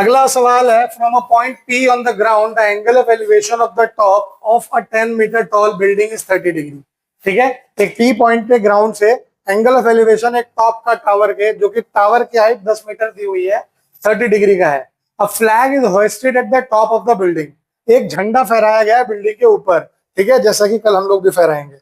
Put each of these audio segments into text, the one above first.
अगला सवाल है, from a point P on the ground the angle of elevation of the top of a 10 metre tall building is 30 degree. ठीक है, एक P point पे ground से एंगल ऑफ एलिवेशन एक टॉप का टावर के, जो कि टावर की हाइट 10 मीटर दी हुई है, 30 डिग्री का है। A flag is hoisted at the top of the building, एक झंडा फहराया गया है बिल्डिंग के ऊपर। ठीक है, जैसा कि कल हम लोग भी फहराएंगे।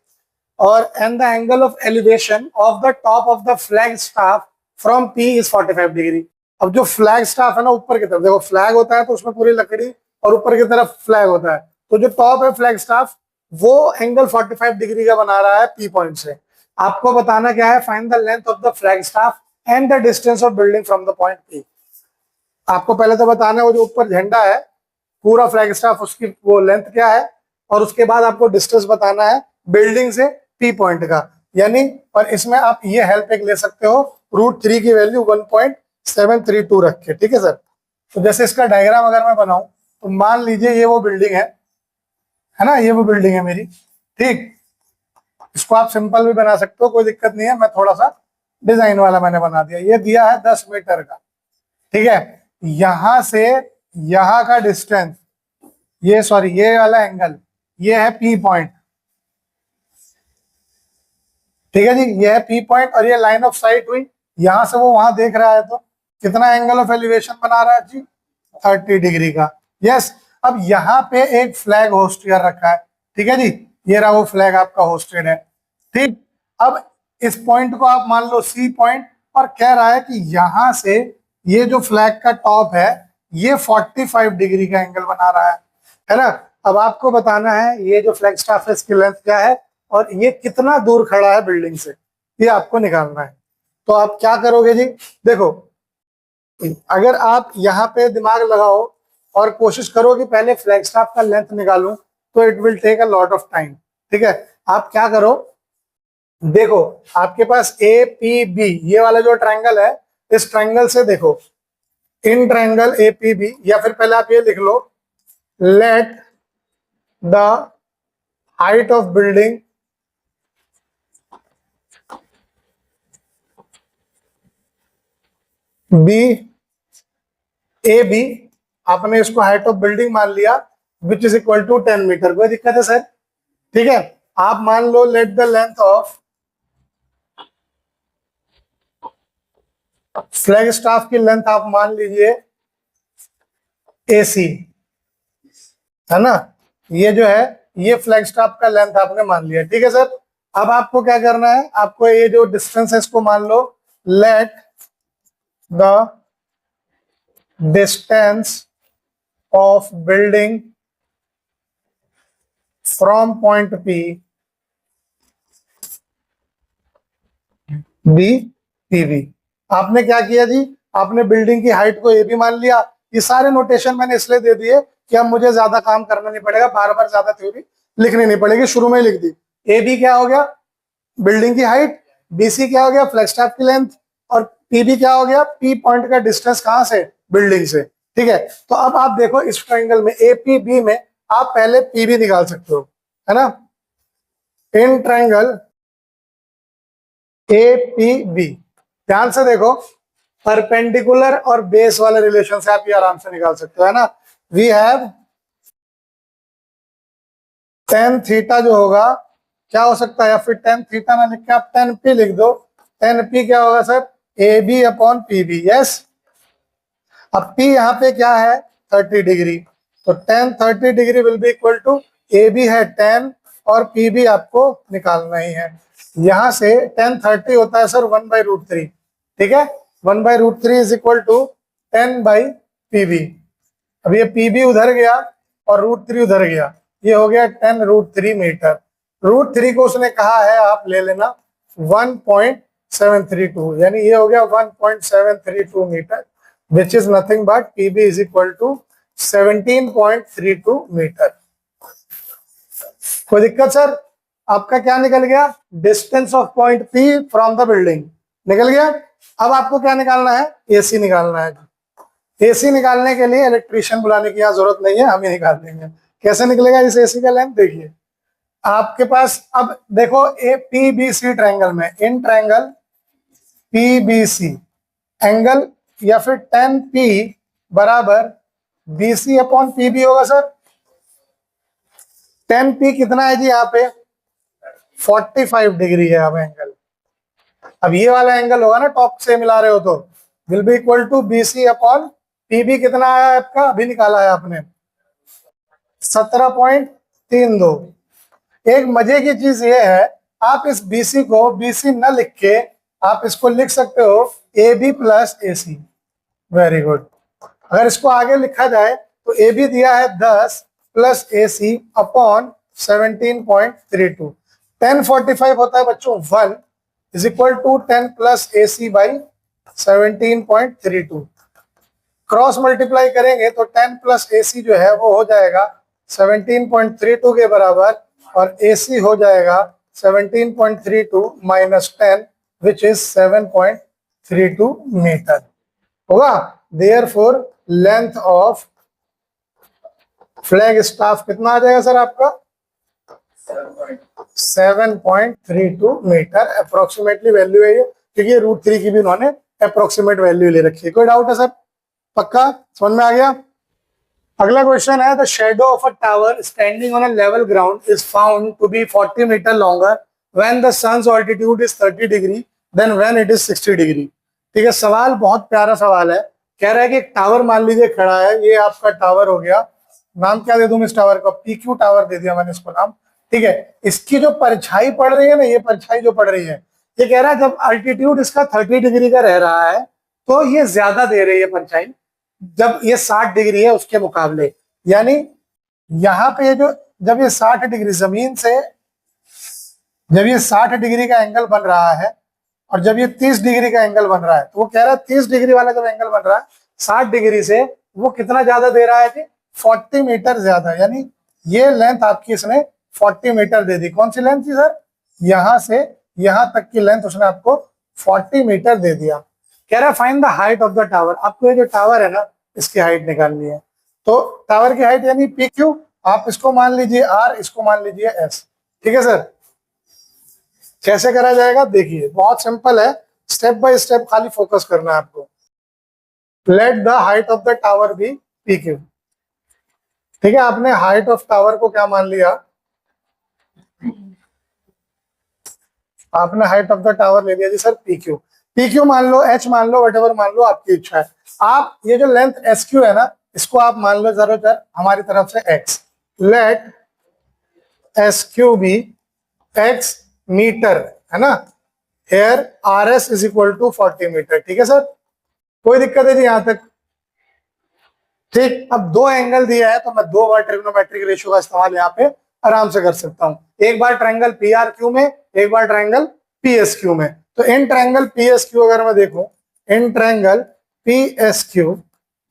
और and the angle of elevation of the top of the flag staff from P is 45 degree. अब जो फ्लैग स्टाफ है ना, ऊपर की तरफ देखो, फ्लैग होता है तो उसमें पूरी लकड़ी और ऊपर की तरफ फ्लैग होता है, तो जो टॉप है फ्लैग स्टाफ वो एंगल 45 डिग्री का बना रहा है P पॉइंट से। आपको बताना क्या है, find the length of the flag staff and the distance of building from the point P। आपको पहले तो बताना है वो जो ऊपर झंडा है पूरा फ्लैग स्टाफ, उसकी वो लेंथ क्या है, और उसके बाद आपको डिस्टेंस बताना है बिल्डिंग से P पॉइंट का। यानी और इसमें आप ये हेल्प एक ले सकते हो, √3 की वैल्यू 1.732 रख के। ठीक है सर, तो जैसे इसका डायग्राम अगर मैं बनाऊं तो मान लीजिए ये वो बिल्डिंग है ना, ये वो बिल्डिंग है मेरी। ठीक, इसको आप सिंपल भी बना सकते हो, कोई दिक्कत नहीं है, मैं थोड़ा सा डिजाइन वाला मैंने बना दिया। ये दिया है 10 मीटर का। ठीक है, यहां से यहां का डिस्टेंस, ये सॉरी ये वाला एंगल, ये है P पॉइंट। ठीक है जी, ये है P पॉइंट और ये लाइन ऑफ साइट हुई, यहां से वो वहां देख रहा है, तो कितना एंगल ऑफ एलिवेशन बना रहा है जी, 30 डिग्री का। यस, अब यहाँ पे एक फ्लैग होस्ट कर रखा है। ठीक है जी, ये रहा वो फ्लैग आपका होस्टेड है। ठीक, अब इस पॉइंट को आप मान लो C पॉइंट, और कह रहा है कि यहां से ये जो फ्लैग का टॉप है ये 45 डिग्री का एंगल बना रहा है ना। अब आपको बताना है ये जो फ्लैग स्टाफ है इसकी लेंथ क्या है और ये कितना दूर खड़ा है बिल्डिंग से, ये आपको निकालना है। तो आप क्या करोगे जी, देखो अगर आप यहाँ पे दिमाग लगाओ और कोशिश करो कि पहले फ्लैग स्टाफ का लेंथ निकालूं, तो it will take a lot of time. ठीक है, आप क्या करो, देखो आपके पास APB ये वाला जो ट्रायंगल है, इस ट्रायंगल से देखो इन ट्रायंगल APB, या फिर पहले आप ये लिख लो, let the height of building be AB, आपने इसको हाइट ऑफ बिल्डिंग मान लिया, which is equal to 10 metre. कोई दिक्कत है सर? ठीक है, आप मान लो let the length of flag staff की लेंथ आप मान लीजिए AC, है ना, ये जो है ये फ्लैग स्टाफ का लेंथ आपने मान लिया। ठीक है सर, अब आपको क्या करना है, आपको ये जो डिस्टेंस है इसको मान लो, let the distance of building from point P be PB। आपने क्या किया जी, आपने बिल्डिंग की हाइट को AB मान लिया। ये सारे नोटेशन मैंने इसलिए दे दिए कि अब मुझे ज्यादा काम करना नहीं पड़ेगा, बार बार ज्यादा थ्योरी लिखनी नहीं पड़ेगी, शुरू में ही लिख दी। AB क्या हो गया, बिल्डिंग की हाइट, BC क्या हो गया, फ्लैग स्टाफ की लेंथ, और PB क्या हो गया, P पॉइंट का डिस्टेंस कहां से, बिल्डिंग से। ठीक है, तो अब आप देखो इस ट्रायंगल में APB में आप पहले PB निकाल सकते हो, है ना। इन ट्रायंगल APB ध्यान से देखो, परपेंडिकुलर और बेस वाले रिलेशन से आप ये आराम से निकाल सकते हो, है ना। वी हैव tan थीटा जो होगा क्या हो सकता है, या फिर tan थीटा ना लिख के आप tan P लिख दो। tan P क्या होगा sir, AB upon PB। Yes, अब P यहाँ पे क्या है, 30 डिग्री, तो tan 30 degree will be equal to, AB है tan और PB आपको निकालना ही है। यहां से tan 30 होता है सर 1/√3। ठीक है, 1/√3 इज इक्वल टू 10/PB। अब ये PB उधर गया और √3 उधर गया, ये हो गया 10√3 मीटर। √3 को उसने कहा है आप ले लेना 1.732, यानी ये हो गया 1.732 metre, which is nothing but PB is equal to 17.32 metre. कोई दिक्कत सर? आपका क्या निकल गया, distance of point P from the building निकल गया। अब आपको क्या निकालना है, AC निकालना है। AC निकालने के लिए इलेक्ट्रीशियन बुलाने की यहाँ जरूरत नहीं है, हम ही निकाल देंगे। कैसे निकलेगा इस AC का लेंथ, देखिए आपके पास, अब देखो PBC ट्रायंगल में, इन ट्रायंगल PBC एंगल या फिर tan P बराबर BC अपॉन PB होगा सर। 10P कितना है जी यहाँ पे 45 डिग्री है अब एंगल। अब ये वाला एंगल होगा ना टॉप से मिला रहे हो तो will be equal to BC upon PB कितना आया आपका अभी निकाला है आपने 17.32। एक मजे की चीज ये है आप इस BC को BC न लिख के आप इसको लिख सकते हो AB plus AC। Very good. अगर इसको आगे लिखा जाए तो AB दिया है 10 प्लस AC अपॉन 17.32। 1045 होता है बच्चों 1 is equal to 10 plus AC by 17.32। Cross multiply करेंगे तो 10 प्लस AC जो है वो हो जाएगा 17.32 के बराबर और AC हो जाएगा 17.32 माइनस 10 विच इज 7.32 मीटर होगा। Therefore length of flag staff कितना आ जाएगा सर आपका 7.32 मीटर अप्रोक्सीमेटली वैल्यू है ये, क्योंकि ये √3 की भी उन्होंने अप्रोक्सीमेट वैल्यू ले रखी है। कोई डाउट है सर? पक्का समझ में आ गया? अगला क्वेश्चन है the shadow of a tower standing on a level ground is found to be 40 metre longer when the sun's altitude is 30 degree then when it is 60 degree. ठीक है, सवाल बहुत प्यारा सवाल है। कह रहा है कि एक टावर मान लीजिए खड़ा है, ये आपका टावर हो गया, नाम क्या दे दूं इस टावर को PQ टावर दे दिया मैंने इसको नाम। ठीक है, इसकी जो परछाई पड़ रही है ना, ये परछाई जो पड़ रही है, ये कह रहा है जब अल्टीट्यूड इसका 30 डिग्री का रह रहा है तो ये ज्यादा दे रही है परछाई जब ये 60 डिग्री है उसके मुकाबले। यानी यहाँ पे जो जब ये 60 डिग्री जमीन से जब ये 60 डिग्री का एंगल बन रहा है और जब ये 30 डिग्री का एंगल बन रहा है तो वो कह रहा है 30 डिग्री वाला जब एंगल बन रहा है 60 डिग्री से वो कितना ज्यादा दे रहा है जी 40 मीटर ज्यादा। यानी ये लेंथ आपकी इसने 40 मीटर दे दी। कौन सी लेंथ थी सर? यहां से यहां तक की लेंथ उसने आपको 40 मीटर दे दिया। कह रहा है find the height of the tower. आपको ये जो टावर है ना इसकी हाइट निकालनी है। तो टावर की हाइट यानी PQ, आप इसको मान लीजिए R, इसको मान लीजिए S। ठीक है सर, कैसे करा जाएगा देखिए, बहुत सिंपल है, स्टेप बाय स्टेप खाली फोकस करना है आपको। Let the height of the tower be PQ। ठीक है, आपने हाइट ऑफ टावर को क्या मान लिया, आपने हाइट ऑफ द टावर ले लिया जी सर PQ मान लो, H मान लो, वटेवर मान लो, आपकी इच्छा है। आप ये जो लेंथ SQ है ना इसको आप मान लो जरूर हमारी तरफ से X। Let SQ be X metre है ना, here RS is equal to 40 metre. ठीक है सर, कोई दिक्कत है जी यहां तक? ठीक, अब दो एंगल दिया है तो मैं 2 बार ट्रिग्नोमेट्रिक रेशियो का इस्तेमाल यहाँ पे आराम से कर सकता हूँ। एक बार ट्रायंगल PRQ में, एक बार ट्रायंगल PSQ में। तो इन ट्रायंगल PSQ अगर मैं देखूं, इन ट्रायंगल PSQ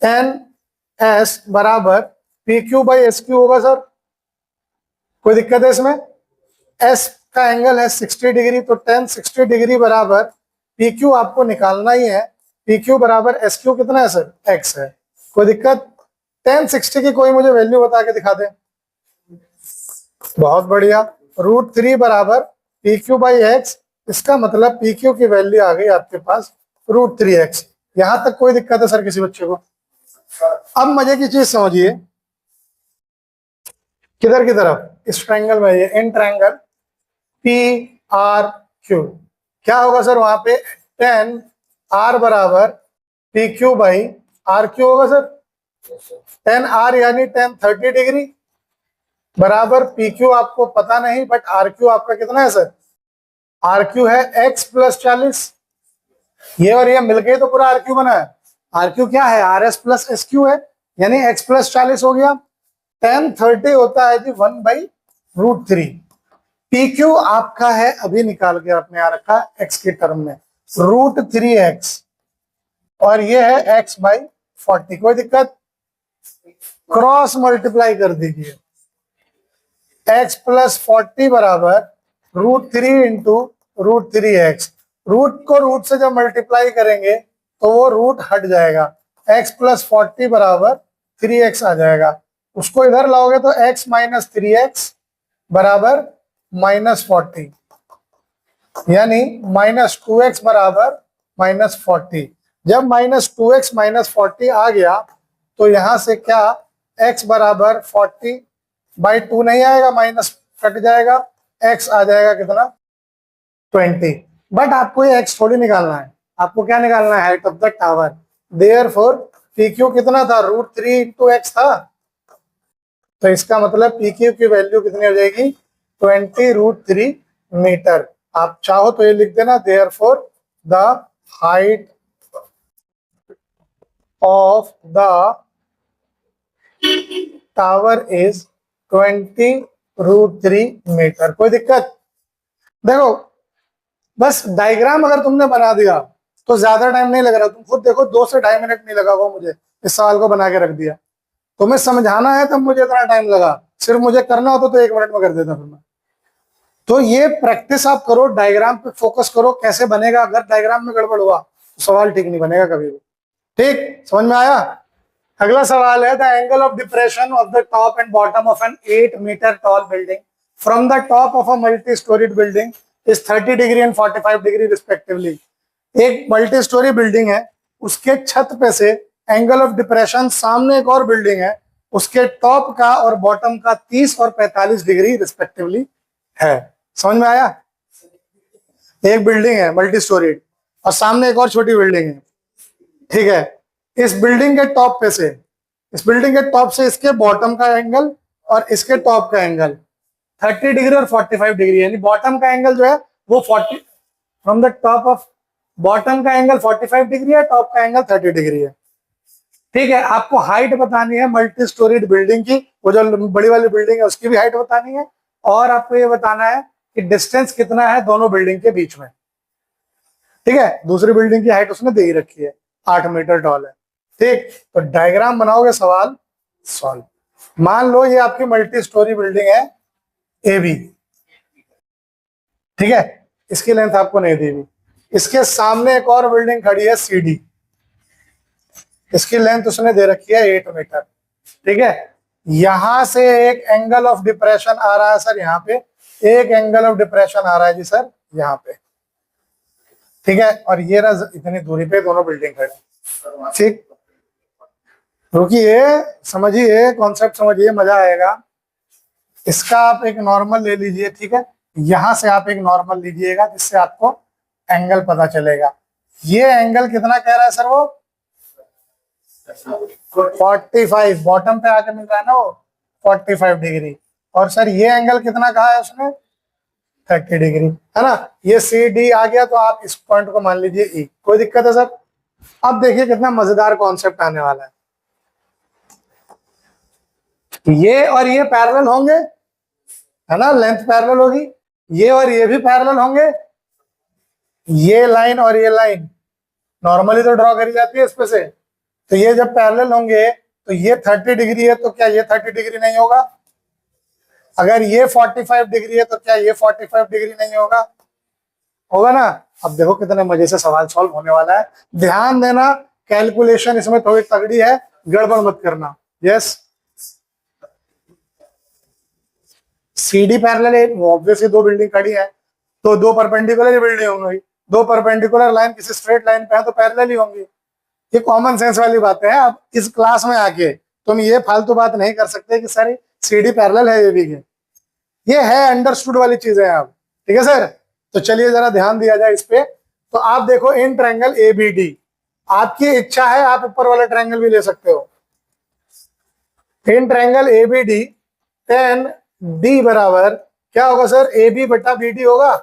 NS बराबर PQ बाई SQ होगा सर। कोई दिक्कत है इसमें? S का एंगल है 60 डिग्री, तो 10 60 डिग्री बराबर PQ आपको निकालना ही है। PQ बराबर SQ कितना है सर? X है। कोई दिक्कत? 10 60 की कोई मुझे वैल्यू बता के दिखा दे। बहुत बढ़िया, √3 बराबर PQ बाई X। इसका मतलब PQ की वैल्यू आ गई आपके पास √3x। यहां तक कोई दिक्कत है सर किसी बच्चे को? अब मजे की चीज समझिए, किधर की तरफ, इस ट्रायंगल में, ये इन ट्रायंगल PRQ क्या होगा सर? वहां पे 10 R बराबर PQ बाई RQ होगा सर। 10 R यानी 10 30 डिग्री बराबर PQ आपको पता नहीं, बट RQ आपका कितना है सर? RQ है X प्लस 40। ये और ये मिलके तो पूरा RQ बना है। RQ क्या है? RS प्लस SQ है, यानी X प्लस 40 हो गया। 10 30 होता है जी 1 बाई √3। PQ आपका है, अभी निकाल के आपने यहाँ रखा X के टर्म में, √3x, और ये है X बाई 40। कोई दिक्कत? क्रॉस मल्टीप्लाई कर दीजिए, X प्लस 40 बराबर √3 इंटू √3x। रूट को रूट से जब मल्टीप्लाई करेंगे तो वो रूट हट जाएगा, x प्लस 40 बराबर 3x आ जाएगा। उसको इधर लाओगे तो x माइनस 3x बराबर -40, यानी -2x बराबर -40। जब -2x -40 आ गया तो यहां से क्या x बराबर 40/2 नहीं आएगा, माइनस कट जाएगा, x आ जाएगा कितना 20। बट आपको ये x थोड़ी निकालना है, आपको क्या निकालना है, height of the tower. Therefore PQ कितना था, √3 × x था, तो इसका मतलब PQ की वैल्यू कितनी हो जाएगी 20√3 मीटर। आप चाहो तो ये लिख देना, therefore the height of the tower is 20√3 metre. कोई दिक्कत? देखो बस डायग्राम अगर तुमने बना दिया तो ज्यादा टाइम नहीं लग रहा, तुम खुद देखो 2 से 2.5 मिनट नहीं लगा हुआ मुझे इस सवाल को बना के रख दिया। तुम्हें समझाना है तब मुझे इतना टाइम लगा, सिर्फ मुझे करना होता तो 1 मिनट में कर देता फिर मैं। तो ये प्रैक्टिस आप करो, डायग्राम पे फोकस करो कैसे बनेगा। अगर डायग्राम में गड़बड़ हुआ तो सवाल ठीक नहीं बनेगा कभी भी। ठीक, समझ में आया? अगला सवाल है, the angle of depression of the top and bottom of an 8 metre tall building from the top of a multi storied building is 30 degree and 45 degree respectively. एक मल्टी स्टोरी बिल्डिंग है, उसके छत पे से एंगल ऑफ डिप्रेशन, सामने एक और building है उसके टॉप का और बॉटम का 30 और 45 डिग्री रिस्पेक्टिवली है। समझ में आया? एक बिल्डिंग है मल्टी स्टोरीड और सामने एक और छोटी बिल्डिंग है, ठीक है। इस बिल्डिंग के टॉप पे से, इस बिल्डिंग के टॉप से इसके बॉटम का एंगल और इसके टॉप का एंगल 30 डिग्री और 45 डिग्री, यानी बॉटम का एंगल जो है वो 40 from the top of bottom का एंगल 45 डिग्री है, टॉप का एंगल 30 डिग्री है। ठीक है, आपको हाइट बतानी है मल्टी स्टोरीड बिल्डिंग की, वो जो बड़ी वाली बिल्डिंग है उसकी भी हाइट बतानी है, और आपको ये बताना है कि डिस्टेंस कितना है दोनों बिल्डिंग के बीच में। ठीक है, दूसरी बिल्डिंग की हाइट उसने दे ही रखी है, 8 मीटर टॉल है। ठीक, तो डायग्राम बनाओगे, सवाल सॉल्व। मान लो ये आपकी मल्टी स्टोरी बिल्डिंग है AB, ठीक है, इसकी लेंथ आपको नहीं दी हुई। इसके सामने एक और बिल्डिंग खड़ी है CD, इसकी लेंथ उसने दे रखी है 8 मीटर। ठीक है, यहां से एक एंगल ऑफ डिप्रेशन आ रहा है सर, यहाँ पे एक एंगल ऑफ डिप्रेशन आ रहा है जी सर, यहाँ पे। ठीक है, और ये रहा इतनी दूरी पे दोनों बिल्डिंग खड़े। ठीक, रुकिए, समझिए कॉन्सेप्ट, समझिए, मजा आएगा। इसका आप एक नॉर्मल ले लीजिए, ठीक है, यहां से आप एक नॉर्मल लीजिएगा जिससे आपको एंगल पता चलेगा। ये एंगल कितना कह रहा है सर, वो 45, बॉटम पे आके मिल रहा है ना वो 45 डिग्री। और सर ये एंगल कितना कहा है उसने, 30 डिग्री, है ना। ये CD आ गया तो आप इस पॉइंट को मान लीजिए E। कोई दिक्कत है सर? अब देखिए कितना मजेदार कॉन्सेप्ट आने वाला है। ये और ये पैरेलल होंगे, है ना, लेंथ पैरेलल होगी, ये और ये भी पैरेलल होंगे, ये लाइन और ये लाइन नॉर्मली तो ड्रॉ करी जाती है इस पे से। तो ये जब पैरेलल होंगे तो ये 30 डिग्री है, तो क्या ये 30 डिग्री नहीं होगा? अगर ये 45 डिग्री है तो क्या ये 45 डिग्री नहीं होगा? होगा ना। अब देखो कितने मजे से सवाल सॉल्व होने वाला है। ध्यान देना, कैलकुलेशन इसमें थोड़ी तगड़ी है, गड़बड़ मत करना। यस, CD पैरेलल है, ऑब्वियसली दो बिल्डिंग खड़ी है, तो दो परपेंडिकुलर बिल्डिंग होंगी, दो परपेंडिकुलर लाइन किसी स्ट्रेट लाइन पे है तो पैरेलल ही होंगी। ये कॉमन सेंस वाली बातें हैं। अब इस क्लास में आके तुम ये फालतू बात नहीं कर सकते कि सर CD पैरेलल है AB के, ये है अंडरस्टूड वाली चीजें हैं। अब ठीक है सर, तो चलिए जरा ध्यान दिया जाए इस पे। तो आप देखो इन ट्रायंगल ABD, आपकी इच्छा है आप ऊपर वाला ट्रायंगल भी ले सकते हो। In triangle ABD tan D बराबर क्या होगा सर, AB बटा BD होगा,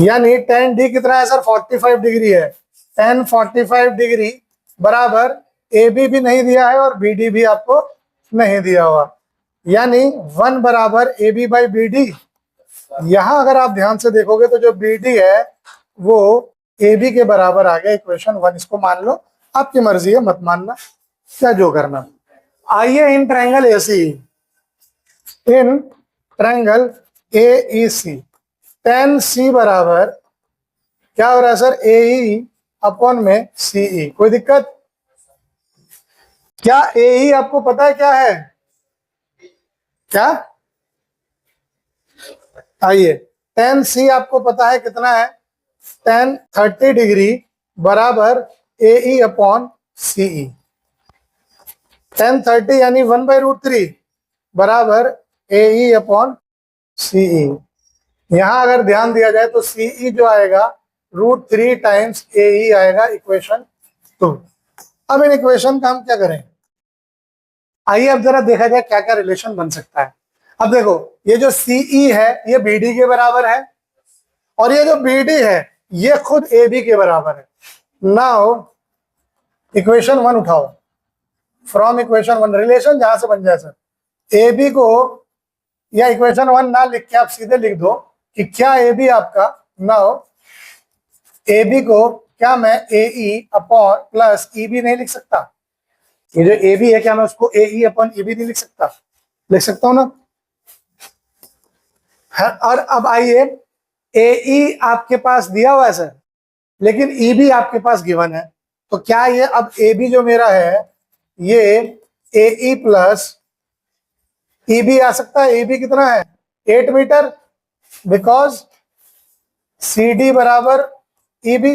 यानी tan D कितना है सर, 45 डिग्री है। tan 45 डिग्री बराबर AB भी नहीं दिया है और BD भी आपको नहीं दिया हुआ, यानी 1 बराबर AB बाई BD। यहां अगर आप ध्यान से देखोगे तो जो BD है वो AB के बराबर आ गया, इक्वेशन 1 इसको मान लो, आपकी मर्जी है, मत मानना, क्या जो करना। आइए in triangle AC, in triangle AEC tan C बराबर क्या हो रहा है सर, AE अपॉन में CE। कोई दिक्कत? क्या AE आपको पता है क्या है, क्या? आइए, tan C आपको पता है कितना है, tan 30 डिग्री बराबर AE अपॉन CE। tan 30 यानी 1/√3 बराबर AE अपॉन CE। यहां अगर ध्यान दिया जाए तो CE जो आएगा √3 टाइम्स AE आएगा, इक्वेशन 2। अब इन इक्वेशन का हम क्या करें, आइए अब जरा देखा जाए क्या क्या रिलेशन बन सकता है। अब देखो, ये जो CE है ये BD के बराबर है, और ये जो BD है ये खुद AB के बराबर है। नाउ इक्वेशन 1 उठाओ, फ्रॉम इक्वेशन 1 रिलेशन जहां से बन जाए सर, AB को, या इक्वेशन 1 ना लिख के आप सीधे लिख दो कि क्या AB आपका, नाउ AB को क्या मैं AE अपॉन प्लस EB नहीं लिख सकता? ये जो AB है क्या मैं उसको AE अपॉन EB नहीं लिख सकता? लिख सकता हूं ना है? और अब आइए, AE आपके पास दिया हुआ है सर, लेकिन EB आपके पास गिवन है, तो क्या ये अब AB जो मेरा है ये AE प्लस EB आ सकता है? EB कितना है 8 मीटर, बिकॉज CD बराबर EB,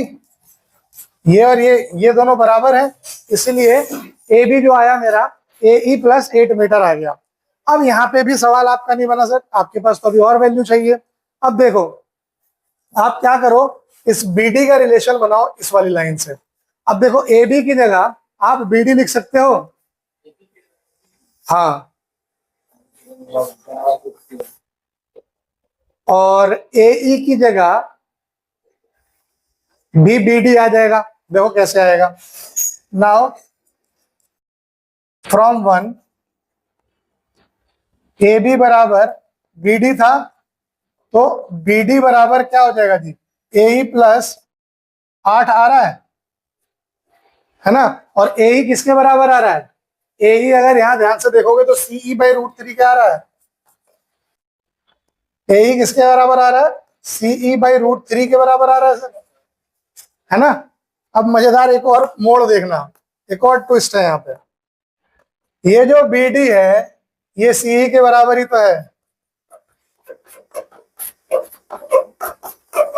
ये और ये दोनों बराबर है, इसलिए AB जो आया मेरा AE प्लस 8 मीटर आ गया। अब यहाँ पे भी सवाल आपका नहीं बना सर, आपके पास तो अभी और वैल्यू चाहिए। अब देखो आप क्या करो, इस BD का रिलेशन बनाओ इस वाली लाइन से। अब देखो AB की जगह आप BD लिख सकते हो, हाँ, और AE की जगह भी BD आ जाएगा। देखो कैसे आएगा, नाउ फ्रॉम 1 AB बराबर BD था, तो BD बराबर क्या हो जाएगा जी, AE प्लस 8 आ रहा है ना, और AE किसके बराबर आ रहा है, AE अगर यहां ध्यान से देखोगे तो CE/√3 क्या आ रहा है, AE किसके बराबर आ रहा है, CE/√3 के बराबर आ रहा है सर, है ना। अब मजेदार एक और मोड़ देखना, एक और ट्विस्ट है यहाँ पे, ये जो BD है ये CE के बराबर ही तो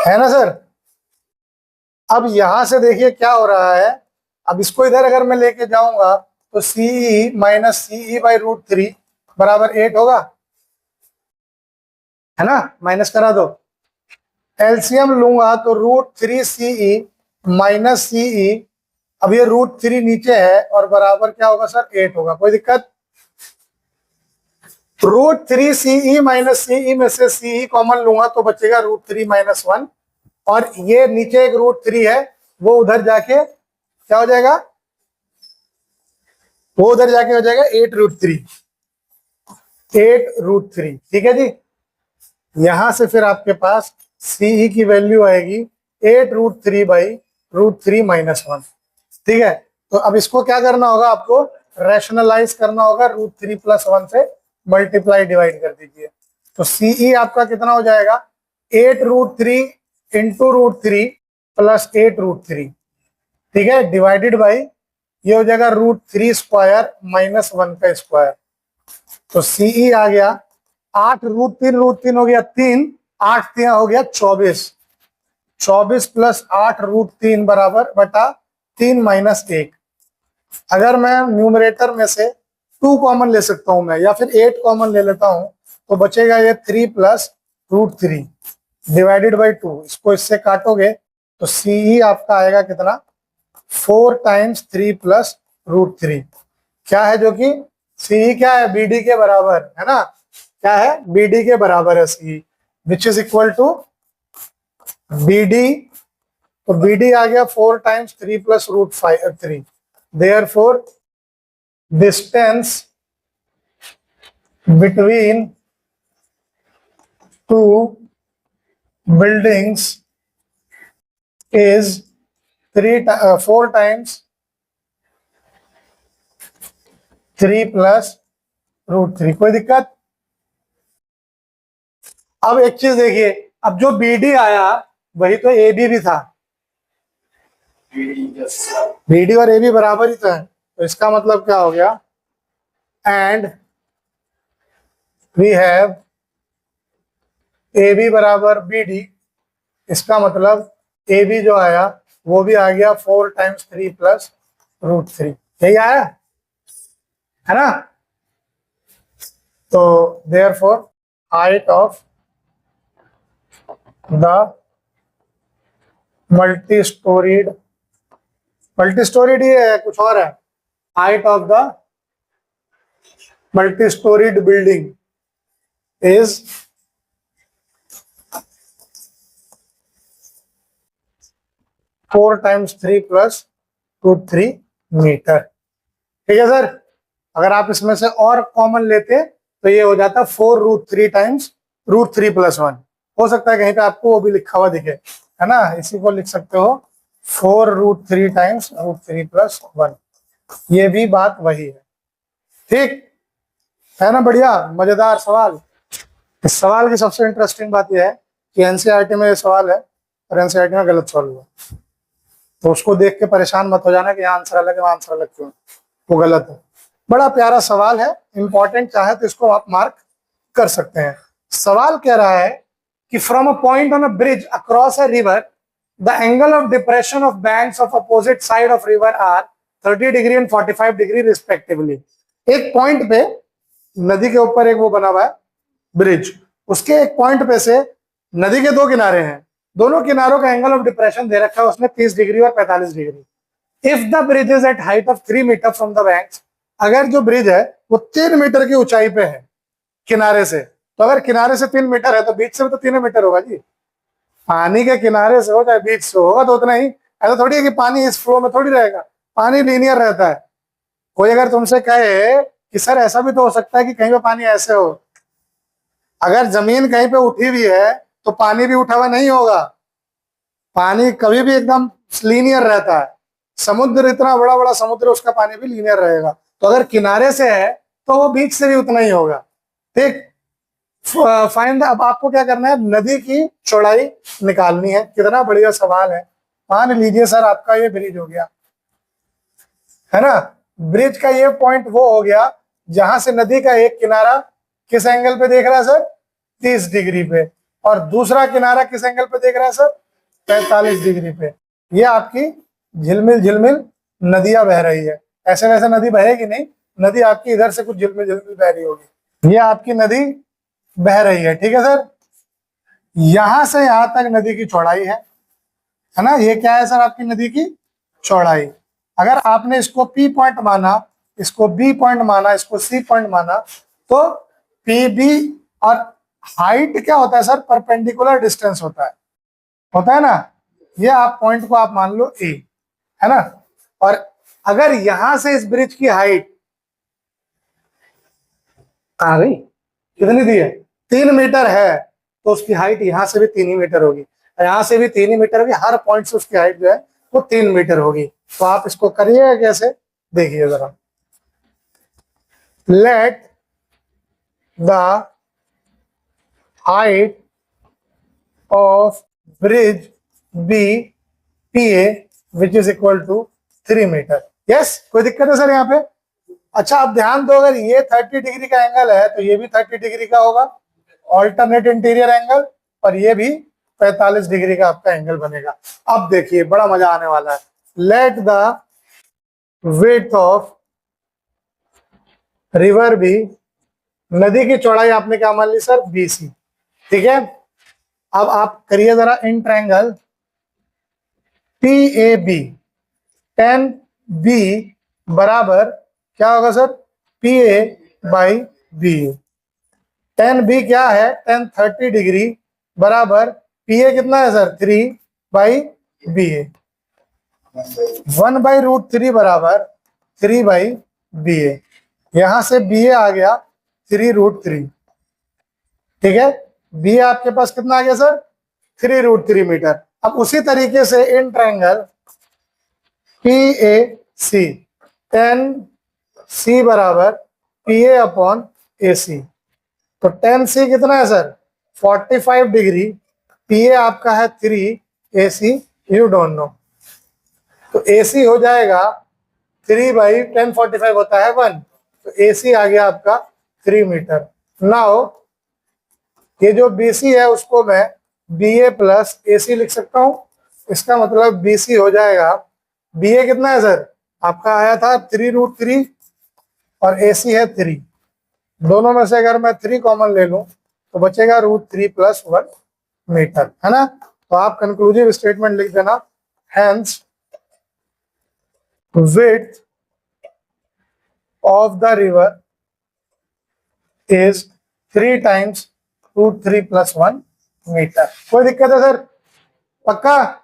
है ना सर। अब यहां से देखिए क्या हो रहा है, अब इसको इधर अगर मैं लेके जाऊंगा तो CE माइनस CE/√3 बराबर 8 होगा, है ना, माइनस करा दो, एलसीएम लूंगा तो √3 CE माइनस CE, अब ये √3 नीचे है और बराबर क्या होगा सर 8 होगा, कोई दिक्कत। √3 CE माइनस CE में से CE कॉमन लूंगा तो बचेगा √3 माइनस 1, और ये नीचे एक √3 है वो उधर जाके क्या हो जाएगा, वो उधर जाके हो जाएगा 8√3, 8√3, ठीक है जी। यहां से फिर आपके पास CE की वैल्यू आएगी 8√3/√3 माइनस 1, ठीक है। तो अब इसको क्या करना होगा, आपको रैशनलाइज करना होगा, √3 प्लस 1 से मल्टीप्लाई डिवाइड कर दीजिए, तो CE आपका कितना हो जाएगा 8√3 इंटू √3 प्लस 8√3, ठीक है, डिवाइडेड बाई ये हो जाएगा √3 स्क्वायर माइनस 1 का स्क्वायर, तो CE आ गया 8 √3 हो गया 3, 8 3 हो गया 24, 24 प्लस 8 √3 बराबर बटा 3 माइनस 1। अगर मैं न्यूमरेटर में से 2 कॉमन ले सकता हूं मैं, या फिर 8 कॉमन ले लेता हूं, तो बचेगा ये 3 प्लस √3 डिवाइडेड बाई 2, इसको इससे काटोगे तो CE आपका आएगा कितना 4 टाइम्स 3 प्लस √3, क्या है जो कि CE क्या है BD के बराबर है ना, क्या है BD के बराबर है CE, which is equal to BD, तो BD आ गया 4 times 3 plus √3, therefore distance between two buildings is 4 times 3 plus √3, कोई दिक्कत। अब एक चीज देखिए, अब जो BD आया वही तो AB भी था, BD और AB बराबर ही तो है, तो इसका मतलब क्या हो गया, एंड वी हैव AB बराबर BD, इसका मतलब AB जो आया वो भी आ गया 4 टाइम्स 3 प्लस √3, यही आया, है ना। तो therefore height of the multi storied ये है, कुछ और है। Height of the multi storied building is 4 times 3 plus √3 metre. ठीक है सर। अगर आप इसमें से और कॉमन लेते तो ये हो जाता 4√3 times √3 + 1। हो सकता है कहीं पे आपको वो भी लिखा हुआ दिखे, है ना, इसी को लिख सकते हो 4√3 times √3 + 1। ये भी बात वही है। ठीक है ना, बढ़िया मजेदार सवाल। इस सवाल की सबसे इंटरेस्टिंग बात यह है कि एनसीईआरटी में ये सवाल है और एनसीईआरटी में गलत सवाल हुआ, तो उसको देख के परेशान मत हो जाना कि यहाँ आंसर अलग है, वहाँ आंसर अलग क्यों, वो गलत है। बड़ा प्यारा सवाल है, इंपॉर्टेंट चाहे तो इसको आप मार्क कर सकते हैं। सवाल कह रहा है कि from a point on a bridge across a river the angle of depression of banks of opposite side of river are 30 degree and 45 degree respectively. एक पॉइंट पे नदी के ऊपर एक वो बना हुआ है ब्रिज, उसके एक पॉइंट पे से नदी के 2 किनारे हैं, दोनों किनारों का एंगल ऑफ डिप्रेशन दे रखा है उसने 30 डिग्री और 45 degree. If the bridge is at height of 3 metre from the banks, अगर जो ब्रिज है वो 3 मीटर की ऊंचाई पे है किनारे से, तो अगर किनारे से 3 मीटर है तो बीच से भी तो 3 मीटर होगा जी। पानी के किनारे से हो चाहे बीच से होगा तो उतना ही। ऐसा थोड़ी है कि पानी इस फ्लो में थोड़ी रहेगा, पानी लीनियर रहता है। कोई अगर तुमसे कहे कि सर ऐसा भी तो हो सकता है कि कहीं पे पानी ऐसे हो, अगर जमीन कहीं पे उठी हुई है तो पानी भी उठा हुआ नहीं होगा, पानी कभी भी एकदम लीनियर रहता है। समुद्र इतना बड़ा बड़ा समुद्र, उसका पानी भी लीनियर रहेगा। तो अगर किनारे से है तो वो बीच से भी उतना ही होगा। ठीक, फाइंड। अब आपको क्या करना है, नदी की चौड़ाई निकालनी है। कितना बढ़िया सवाल है। मान लीजिए सर आपका ये ब्रिज हो गया, है ना, ब्रिज का ये पॉइंट वो हो गया जहां से नदी का एक किनारा किस एंगल पे देख रहा है सर, 30 डिग्री पे, और दूसरा किनारा किस एंगल पे देख रहा है सर, 45 डिग्री पे। ये आपकी झिलमिल झिलमिल नदियां बह रही है। ऐसे वैसे नदी बहेगी नहीं, नदी आपकी इधर से कुछ झिलमिल झिलमिल बह रही होगी। ये आपकी नदी बह रही है, ठीक है सर। यहां से यहां तक नदी की चौड़ाई है ना। ये क्या है सर, आपकी नदी की चौड़ाई। अगर आपने इसको P पॉइंट माना, इसको B पॉइंट माना, इसको C पॉइंट माना, तो PB और हाइट क्या होता है सर, परपेंडिकुलर डिस्टेंस होता है ना। ये आप पॉइंट को आप मान लो A, है ना। और अगर यहां से इस ब्रिज की हाइट आ गई, कितनी दी है, 3 मीटर है, तो उसकी हाइट यहां से भी 3 ही मीटर होगी, यहां से भी 3 ही मीटर होगी। हर पॉइंट से उसकी हाइट जो है वो 3 मीटर होगी। तो आप इसको करिएगा कैसे, देखिए जरा। Let the height of bridge be PA which is equal to 3 metre. Yes, कोई दिक्कत है सर यहाँ पे। अच्छा, अब ध्यान दो, अगर ये 30 डिग्री का एंगल है तो ये भी 30 डिग्री का होगा, ऑल्टरनेट इंटीरियर एंगल, और ये भी 45 डिग्री का आपका एंगल बनेगा। अब देखिए बड़ा मजा आने वाला है। Let the width of river be, नदी की चौड़ाई आपने क्या मान ली सर, BC। ठीक है, अब आप करिए जरा in triangle PAB, tan B बराबर क्या होगा सर, PA/BA। tan B क्या है, tan 30 डिग्री बराबर PA कितना है सर, 3/BA। 1/√3 बराबर 3/BA। यहां से BA आ गया 3√3। ठीक है, BA आपके पास कितना आ गया सर, 3√3 मीटर। अब उसी तरीके से in triangle PAC, tan C बराबर PA/AC। तो tan C कितना है सर, 45 डिग्री, PA आपका है 3, AC यू डोंट नो। तो AC हो जाएगा 3/1045 होता है 1, तो AC आ गया आपका 3 मीटर। नाउ ये जो BC है उसको मैं BA + AC लिख सकता हूं। इसका मतलब BC हो जाएगा, BA कितना है सर, आपका आया था 3√3, और AC है 3, दोनों में से अगर मैं 3 कॉमन ले लूं तो बचेगा √3 + 1 मीटर, है ना। तो आप कंक्लूसिव स्टेटमेंट लिख देना, hence width of the river is 3 times √3 + 1 metre. कोई दिक्कत है सर? पक्का?